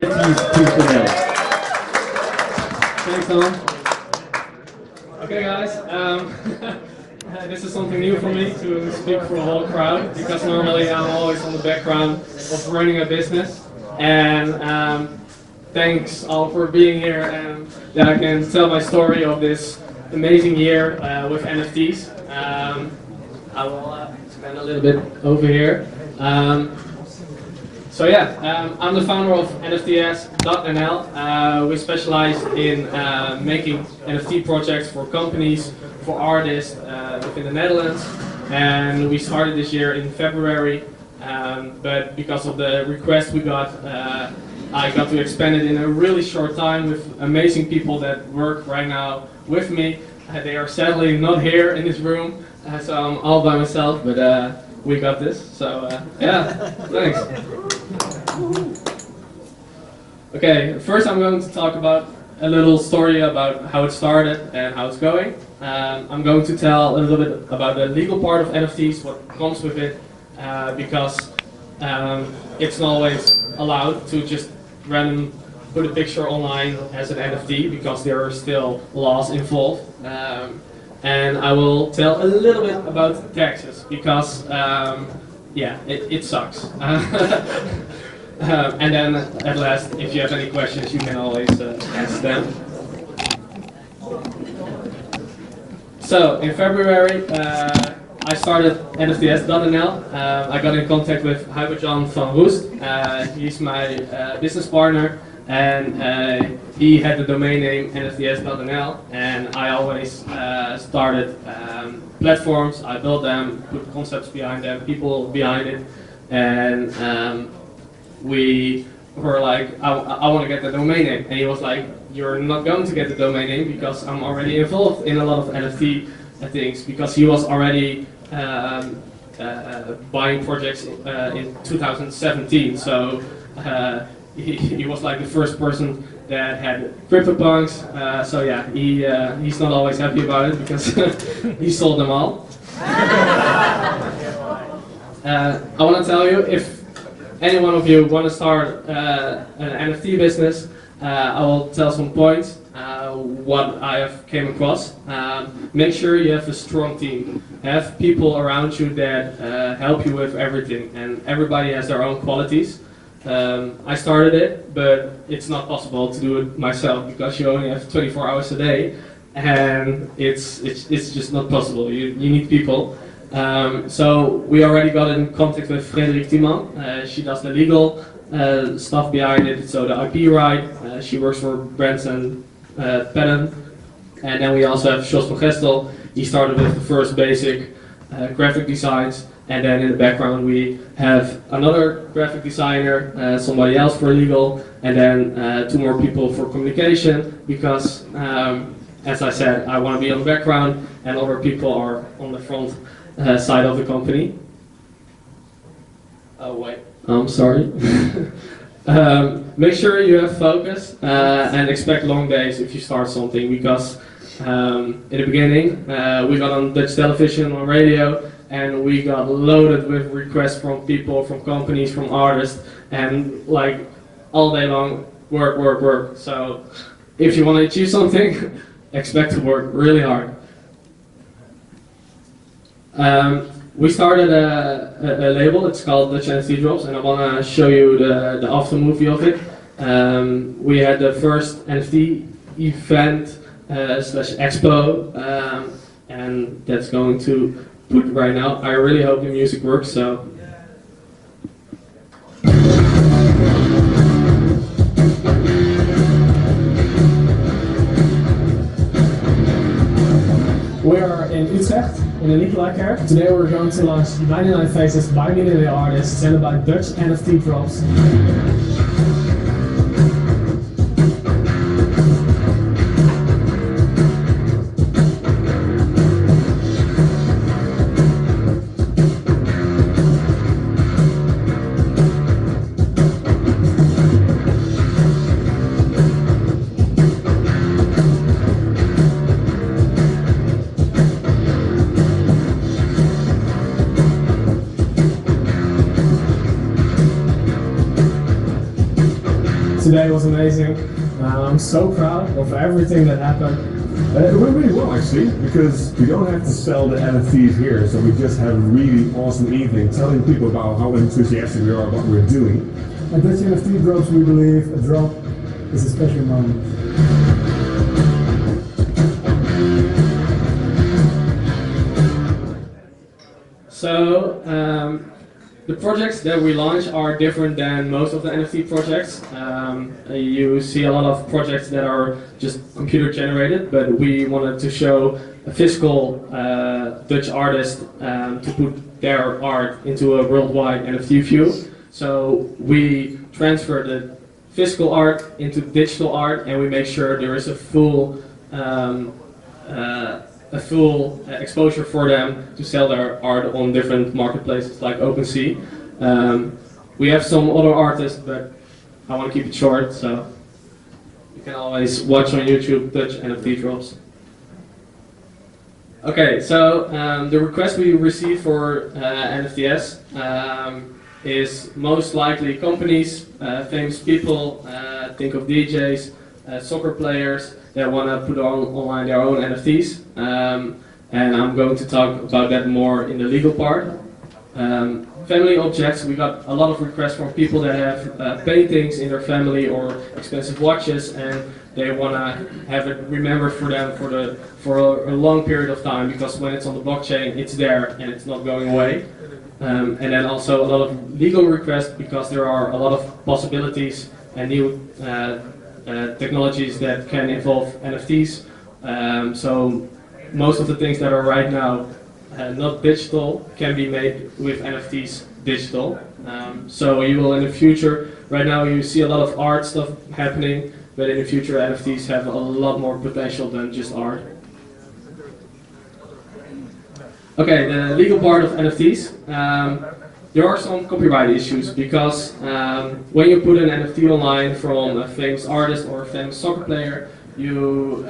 NFT.nl. Thanks, Tom. Okay, guys. This is something new for me to speak for the whole crowd, because normally I'm always on the background of running a business. And thanks all for being here, and that I can tell my story of this amazing year with NFTs. I will spend a little bit over here. I'm the founder of NFT.AMS. We specialize in making NFT projects for companies, for artists within the Netherlands. And we started this year in February, but because of the request we got, I got to expand it in a really short time with amazing people that work right now with me. They are sadly not here in this room, so I'm all by myself, but we got this, so thanks. Okay, first I'm going to talk about a little story about how it started and how it's going. I'm going to tell a little bit about the legal part of NFTs, what comes with it, because it's not always allowed to just put a picture online as an NFT, because there are still laws involved. And I will tell a little bit about taxes, because it sucks. And then at last, if you have any questions, you can always ask them. So in February, I started NFT.nl. I got in contact with Jan van Roest. He's my business partner, and he had the domain name NFT.nl. And I always started platforms. I built them, put concepts behind them, people behind it, and we were like, I want to get the domain name. And he was like, you're not going to get the domain name because I'm already involved in a lot of NFT things, because he was already buying projects in 2017. So he was like the first person that had CryptoPunks. He's not always happy about it because he sold them all. I want to tell you, if any one of you want to start an NFT business, I will tell some points what I have came across. Make sure you have a strong team. Have people around you that help you with everything, and everybody has their own qualities. I started it, but it's not possible to do it myself, because you only have 24 hours a day, and it's just not possible. You need people. So we already got in contact with Frederik Tiemann. She does the legal stuff behind it, so the IP right. She works for brands and patent. And then we also have Jos van Gestel. He started with the first basic graphic designs, and then in the background we have another graphic designer, somebody else for legal, and then 2 more people for communication, because as I said, I want to be on the background and other people are on the front side of the company. Oh wait, I'm sorry. Make sure you have focus and expect long days if you start something, because in the beginning we got on Dutch television, on radio, and we got loaded with requests from people, from companies, from artists, and like all day long, work. So if you want to achieve something, expect to work really hard. We started a label. It's called Dutch NFT Drops, and I want to show you the after movie of it. We had the first NFT event slash expo, and that's going to put right now. I really hope the music works. So. We are in Utrecht, in the Nicolai-kerk. Today we're going to launch 99 Faces by Millionaire Artists, sent by Dutch NFT Drops. today was amazing. I'm so proud of everything that happened. It went really well actually, because we don't have to sell the NFTs here, so we just have a really awesome evening telling people about how enthusiastic we are about what we're doing. And Dutch NFT drops, we believe a drop is a special moment. So, the projects that we launch are different than most of the NFT projects. You see a lot of projects that are just computer generated, but we wanted to show a physical Dutch artist to put their art into a worldwide NFT view. So we transfer the physical art into digital art, and we make sure there is a full exposure for them to sell their art on different marketplaces like OpenSea. We have some other artists, but I want to keep it short, so you can always watch on YouTube Dutch NFT drops. Okay, so the request we receive for NFTs is most likely companies, famous people, think of DJs, soccer players that want to put online their own NFTs. And I'm going to talk about that more in the legal part. Family objects, we got a lot of requests from people that have paintings in their family or expensive watches, and they want to have it remembered for them for a long period of time, because when it's on the blockchain it's there and it's not going away. And then also a lot of legal requests, because there are a lot of possibilities and new technologies that can involve NFTs. So most of the things that are right now not digital can be made with NFTs digital. So you will in the future, right now you see a lot of art stuff happening, but in the future NFTs have a lot more potential than just art. Okay, the legal part of NFTs. There are some copyright issues, because when you put an NFT online from a famous artist or a famous soccer player, you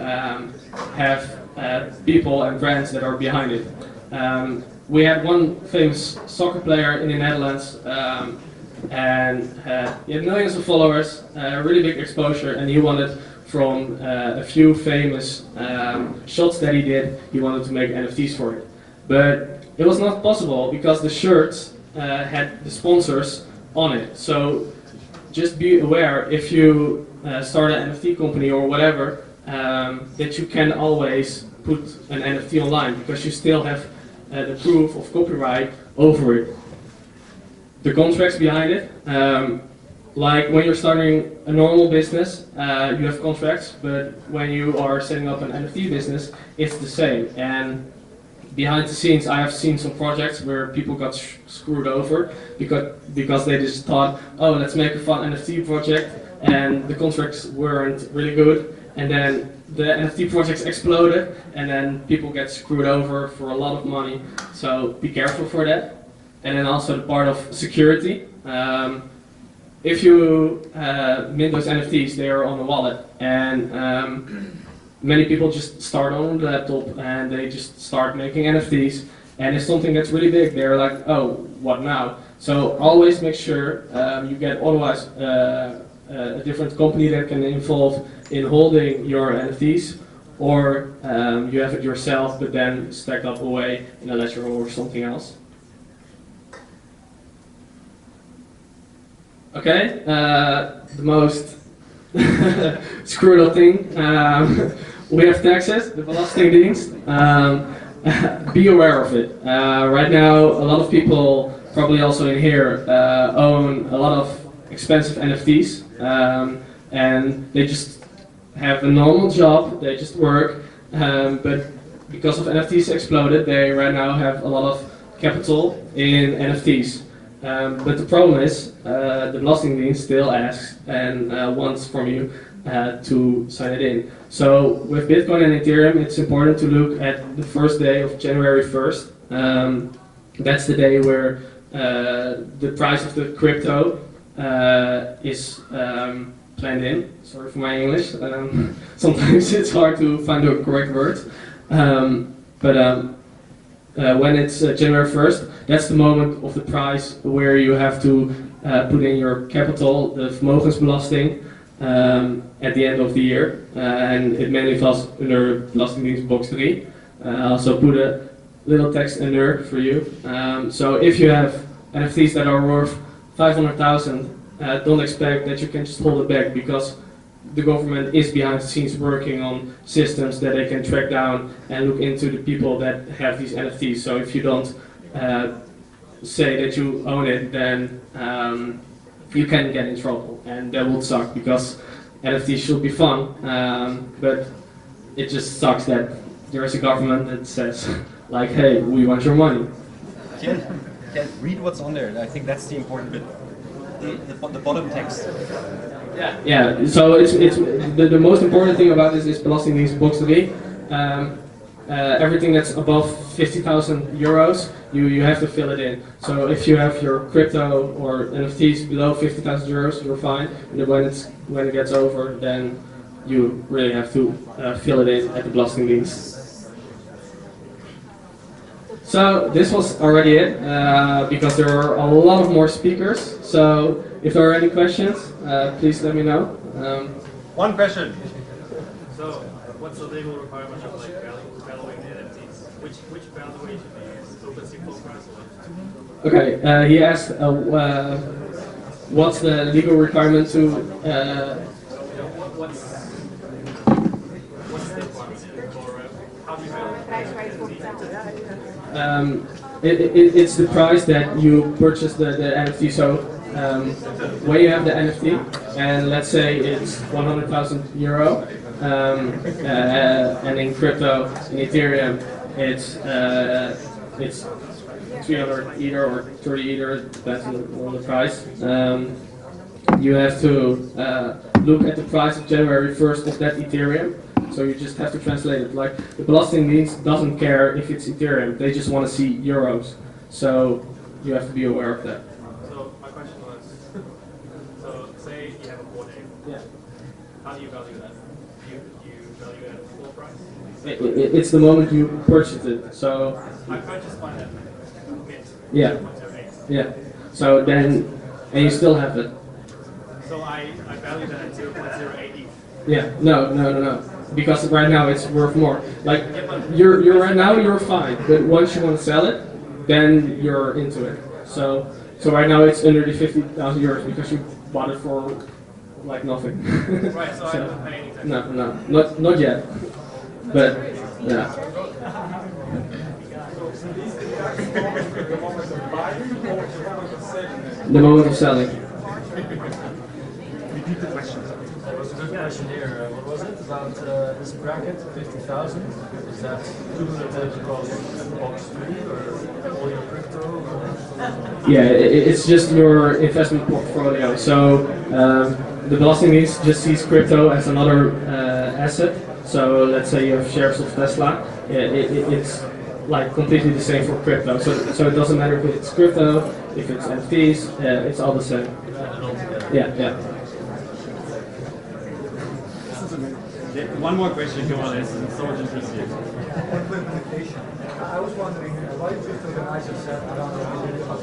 have people and brands that are behind it. We had one famous soccer player in the Netherlands, and he had millions of followers, really big exposure, and he wanted from a few famous shots that he did, he wanted to make NFTs for it. But it was not possible, because the shirts had the sponsors on it. So just be aware, if you start an NFT company or whatever, that you can always put an NFT online, because you still have the proof of copyright over it. The contracts behind it, like when you're starting a normal business, you have contracts, but when you are setting up an NFT business, it's the same. And behind the scenes, I have seen some projects where people got screwed over because they just thought, oh, let's make a fun NFT project, and the contracts weren't really good, and then the NFT projects exploded, and then people get screwed over for a lot of money. So be careful for that. And then also the part of security. If you mint those NFTs, they are on a wallet, and many people just start on the laptop and they just start making NFTs, and if something gets really big, they're like, oh, what now? So always make sure you get otherwise a different company that can involve in holding your NFTs, or you have it yourself but then stacked up away in a ledger or something else. Okay, the most screwed up thing. We have taxes, the Belastingdienst. Be aware of it. Right now, a lot of people, probably also in here, own a lot of expensive NFTs, and they just have a normal job, they just work, but because of NFTs exploded, they right now have a lot of capital in NFTs. But the problem is, the Belastingdienst still asks and wants from you to sign it in. So with Bitcoin and Ethereum, it's important to look at the first day of January 1st. That's the day where the price of the crypto is planned in. Sorry for my English. Sometimes it's hard to find the correct words. When it's January 1st, that's the moment of the price where you have to put in your capital, the vermogensbelasting. at the end of the year, and it mainly falls under Belastingdienst box 3. I also put a little text under for you. So if you have NFTs that are worth 500,000, don't expect that you can just hold it back, because the government is behind the scenes working on systems that they can track down and look into the people that have these NFTs. So if you don't say that you own it, then you can get in trouble, and that would suck, because NFTs should be fun, but it just sucks that there is a government that says, like, hey, we want your money. Kjeld, read what's on there. I think that's the important bit. The bottom text. Yeah. So it's the most important thing about this is Belastingdienst box 3. Everything that's above 50,000 euros, you have to fill it in. So if you have your crypto or NFTs below 50,000 euros, you're fine. And when it gets over, then you really have to fill it in at the Belastingdienst. So this was already it, because there are a lot of more speakers. So if there are any questions, please let me know. One question. So, what's the legal requirement of like valuing the NFTs? Which valuation do you use? OpenSea price? Okay, he asked what's the legal requirement to. What's the requirement for how do you value It's the price that you purchase the NFT. So when you have the NFT, and let's say it's 100,000 euro, and in crypto, in Ethereum, it's 300 Ether or 30 Ether, depends on the price. You have to look at the price of January 1st of that Ethereum. So you just have to translate it. Like, the Belastingdienst doesn't care if it's Ethereum, they just want to see euros. So you have to be aware of that. So my question was, so say you have a 4 day. Yeah. How do you value that? Do you value it at full price? It's the moment you purchased it. So I purchased mine at mint. yeah. 0.08. Yeah. So then, and you still have it. So I value that at 0.08 ETH. Yeah. No. Because right now it's worth more. Like, you're right now you're fine, but once you want to sell it, then you're into it. So right now it's under the 50,000 euros because you bought it for like nothing. Right. So I haven't paid any tax. No, not yet. But yeah. The moment of selling. Repeat the question. There was a good question here. What was it about this bracket, 50,000? Is that included across box 3 or all your crypto? Yeah, it's just your investment portfolio. So the Belastingdienst just sees crypto as another asset. So let's say you have shares of Tesla. It's like completely the same for crypto. So it doesn't matter if it's crypto, if it's NFTs, it's all the same. Yeah. One more question, if you want. It's so interesting. One clarification. I was wondering why you just organize yourself around a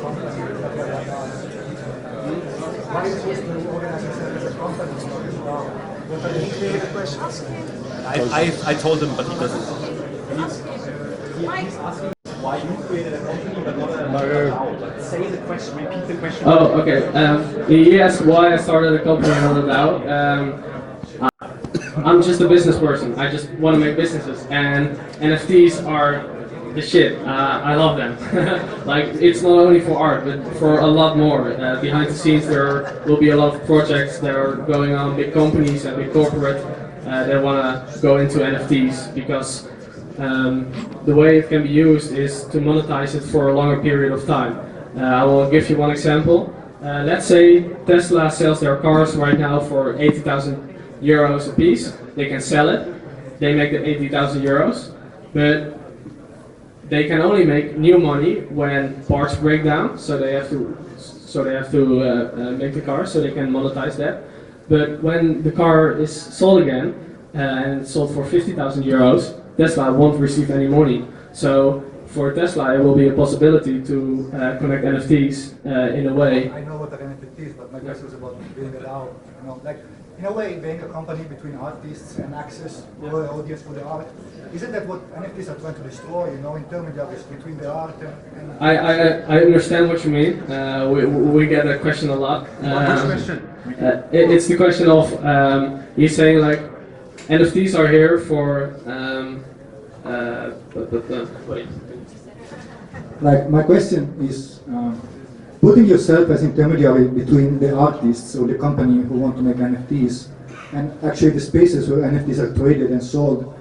company why you just organize yourself as a company? What are the creative questions? I told him, but he doesn't. He's asking why you created a company, but not a say the question, repeat the question. Oh, okay. He asked why I started a company and not a DAO. I'm just a business person. I just want to make businesses, and NFTs are the shit. I love them. Like, it's not only for art, but for a lot more. Behind the scenes, there will be a lot of projects that are going on. Big companies and big corporate that want to go into NFTs because the way it can be used is to monetize it for a longer period of time. I will give you one example. Let's say Tesla sells their cars right now for 80,000 euros a piece. They can sell it. They make the 80,000 euros, but they can only make new money when parts break down. So they have to make the car so they can monetize that. But when the car is sold again and it's sold for 50,000 euros, Tesla won't receive any money. So for Tesla, it will be a possibility to connect NFTs in a way. I know what the NFT is, but my question was about building it out. You know, like in a way, being a company between artists and access to the audience for the art, isn't that what NFTs are trying to destroy? You know, intermediaries between the art and I understand what you mean. We get that question a lot. Which question? It's the question of he's saying like NFTs are here for wait. Like my question is, putting yourself as intermediary between the artists or the company who want to make NFTs and actually the spaces where NFTs are traded and sold,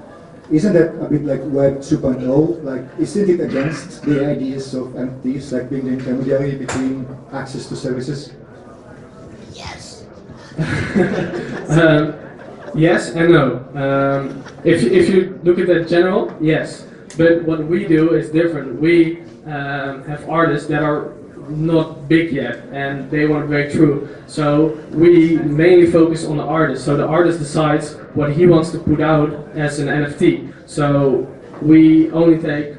isn't that a bit like Web 2.0? Like, isn't it against the ideas of NFTs, like being the intermediary between access to services? Yes and no. If you look at that general, yes. But what we do is different. We have artists that are not big yet and they want to break through. So we mainly focus on the artist. So the artist decides what he wants to put out as an NFT. So we only take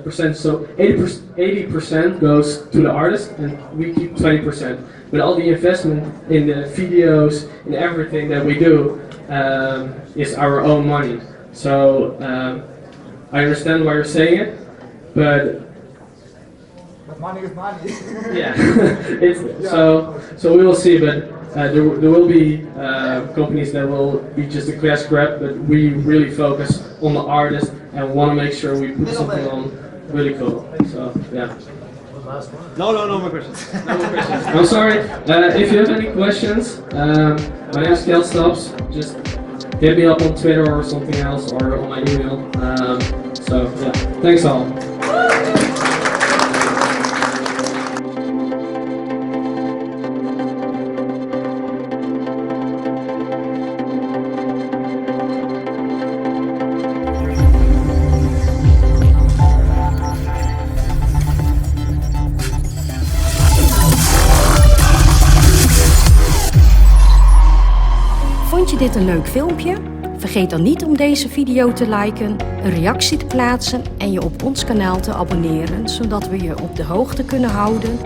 percent. So 80% goes to the artist and we keep 20%. But all the investment in the videos, in everything that we do is our own money. So I understand why you're saying it, but money is money. yeah, so we will see, but there will be companies that will be just a cash grab, but we really focus on the artist and want to make sure we put something on really cool. So yeah. No more questions. No more questions. I'm sorry. If you have any questions, my name is Kjeld Staps. Just hit me up on Twitter or something else, or on my email. So yeah, thanks all. Vond je dit een leuk filmpje? Vergeet dan niet om deze video te liken, een reactie te plaatsen en je op ons kanaal te abonneren, zodat we je op de hoogte kunnen houden